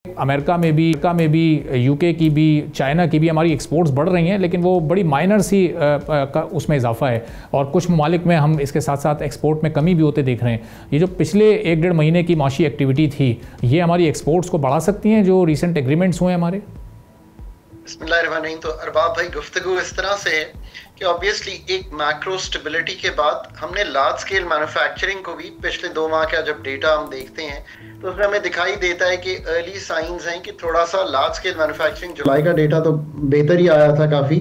America में भी UK की भी, चाइना की भी हमारी एक्सपोर्ट्स बढ़ रही हैं, लेकिन वो बड़ी माइनर सी का उसमें इजाफा है और कुछ ममालिक में हम इसके साथ साथ एक्सपोर्ट में कमी भी होते देख रहे हैं। ये जो पिछले 1-1.5 महीने की माशी एक्टिविटी थी, ये हमारी एक्सपोर्ट्स को बढ़ा सकती हैं जो रिसेंट एग्रीमेंट्स हुए हमारे? बिस्मिल्लाहिर्रहमानिर्रहीम। तो अरबाब भाई, गुफ्तगू इस तरह से है कि ऑब्वियसली एक मैक्रो स्टेबिलिटी के बाद हमने लार्ज स्केल मैन्युफैक्चरिंग को भी पिछले 2 माह का जब डेटा हम देखते हैं तो उसमें हमें दिखाई देता है कि अर्ली साइंस हैं कि थोड़ा सा लार्ज स्केल मैन्युफैक्चरिंग, जुलाई का डेटा तो बेहतर ही आया था काफ़ी,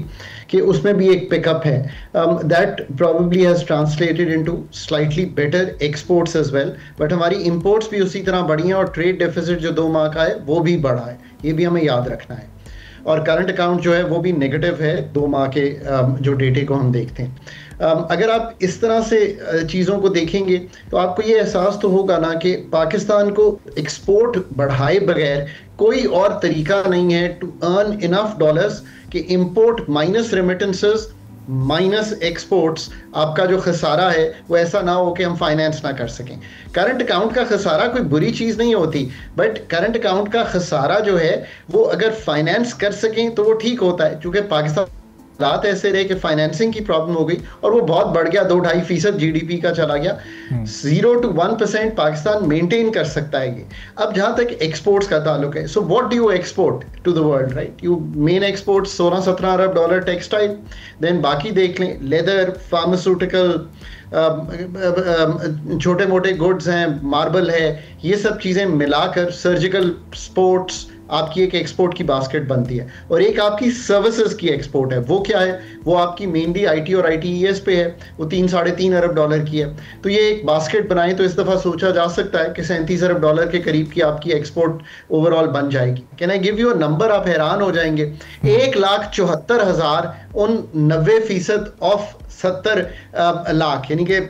कि उसमें भी एक पिकअप है। That probably has translated into slightly better exports as well, but हमारी इंपोर्ट्स भी उसी तरह बढ़ी हैं और ट्रेड डेफिसिट जो 2 माह का है वो भी बढ़ा है, ये भी हमें याद रखना है। और करंट अकाउंट जो है वो भी नेगेटिव है 2 माह के जो डेटे को हम देखते हैं। अगर आप इस तरह से चीज़ों को देखेंगे तो आपको ये एहसास तो होगा ना कि पाकिस्तान को एक्सपोर्ट बढ़ाए बगैर कोई और तरीका नहीं है टू अर्न इनफ डॉलर्स कि import minus remittances minus exports, आपका जो खसारा है वो ऐसा ना हो कि हम फाइनेंस ना कर सकें। करंट अकाउंट का खसारा कोई बुरी चीज़ नहीं होती, बट करंट अकाउंट का खसारा जो है वो अगर फाइनेंस कर सकें तो वो ठीक होता है। क्योंकि पाकिस्तान हालात ऐसे रहे कि फाइनेंसिंग की प्रॉब्लम हो गई और वो बहुत बढ़ गया, 2-2.5% जीडीपी का चला गया। 0 to 1% पाकिस्तान मेंटेन कर सकता है ये। अब जहां तक एक्सपोर्ट्स का ताल्लुक है, so what do you export to the world, right? You main export $16-17 अरब टेक्सटाइल, देन बाकी देख लें लेदर, फार्मास्यूटिकल, छोटे मोटे गुड्स हैं, मार्बल है, ये सब चीज़ें मिलाकर सर्जिकल, स्पोर्ट्स, आपकी एक एक्सपोर्ट की बास्केट बनती है। और एक आपकी सर्विसेज की एक्सपोर्ट है, वो क्या है? वो आपकी मेनली आईटी और आईटीईएस पे है, वो $3-3.5 अरब की है। तो ये एक बास्केट बनाए तो इस दफ़ा सोचा जा सकता है कि $37 अरब के करीब की आपकी एक्सपोर्ट ओवरऑल बन जाएगी। Can I give you a number? आप हैरान हो जाएंगे। 1,74,000 उन 90% ऑफ 70 लाख, यानी कि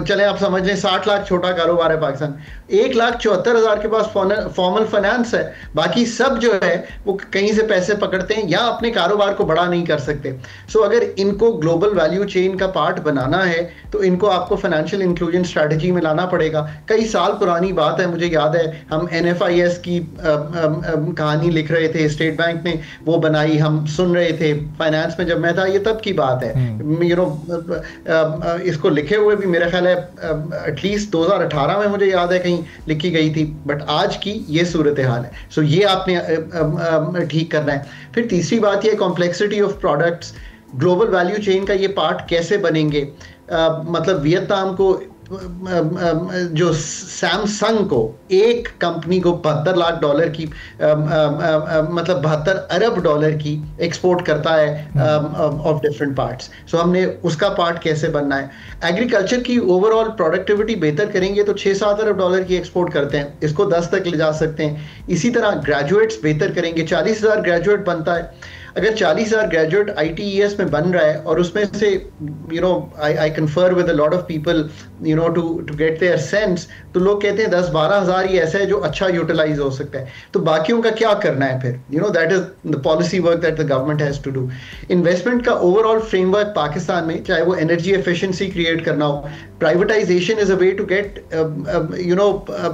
चले आप समझ लें 60 लाख छोटा कारोबार है पाकिस्तान। 1,74,000 के पास फॉर्मल फाइनेंस है, बाकी सब जो है वो कहीं से पैसे पकड़ते हैं या अपने कारोबार को बड़ा नहीं कर सकते। सो अगर इनको ग्लोबल वैल्यू चेन का पार्ट बनाना है तो इनको आपको फाइनेंशियल इंक्लूजन स्ट्रैटेजी में लाना पड़ेगा। कई साल पुरानी बात है, मुझे याद है हम NFIS की कहानी लिख रहे थे, स्टेट बैंक ने वो बनाई, हम सुन रहे थे फाइनेंस में जब मैं था, ये तब की बात है। यू नो, इसको लिखे हुए भी मेरा ख्याल है एटलीस्ट 2018 में मुझे याद है कहीं लिखी गई थी, बट आज की ये सूरत हाल है। सो ये आपने ठीक करना है। फिर तीसरी बात ये complexity of products, global value chain का ये पार्ट कैसे बनेंगे? मतलब वियतनाम को, जो सैमसंग को, एक कंपनी को $72 लाख की मतलब $72 अरब की एक्सपोर्ट करता है ऑफ डिफरेंट पार्ट्स। सो हमने उसका पार्ट कैसे बनना है? एग्रीकल्चर की ओवरऑल प्रोडक्टिविटी बेहतर करेंगे तो $6-7 अरब की एक्सपोर्ट करते हैं, इसको 10 तक ले जा सकते हैं। इसी तरह ग्रेजुएट्स बेहतर करेंगे, 40,000 ग्रेजुएट बनता है। अगर 40,000 ग्रेजुएट ITES में बन रहा है और उसमें से I confer with a lot of people to get their sense, तो लोग कहते हैं 10-12 हज़ार ही ऐसा है जो अच्छा यूटिलाइज हो सकता है। तो बाकियों का क्या करना है फिर? That is the policy work that the government has to do. Investment का ओवरऑल फ्रेमवर्क पाकिस्तान में, चाहे वो एनर्जी एफिशिएंसी क्रिएट करना हो, privatization is a way to get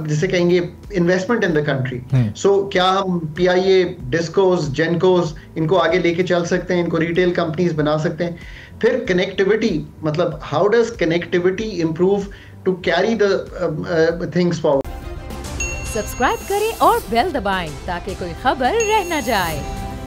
जिसे कहेंगे investment in the country. So क्या हम PIA, डिस्कोस, जेनकोस, इनको आगे लेके चल सकते हैं, इनको रिटेल कंपनीज बना सकते हैं? फिर कनेक्टिविटी, मतलब how does connectivity improve to carry the things forward. Subscribe करें और बेल दबाएं ताकि कोई खबर रह न जाए।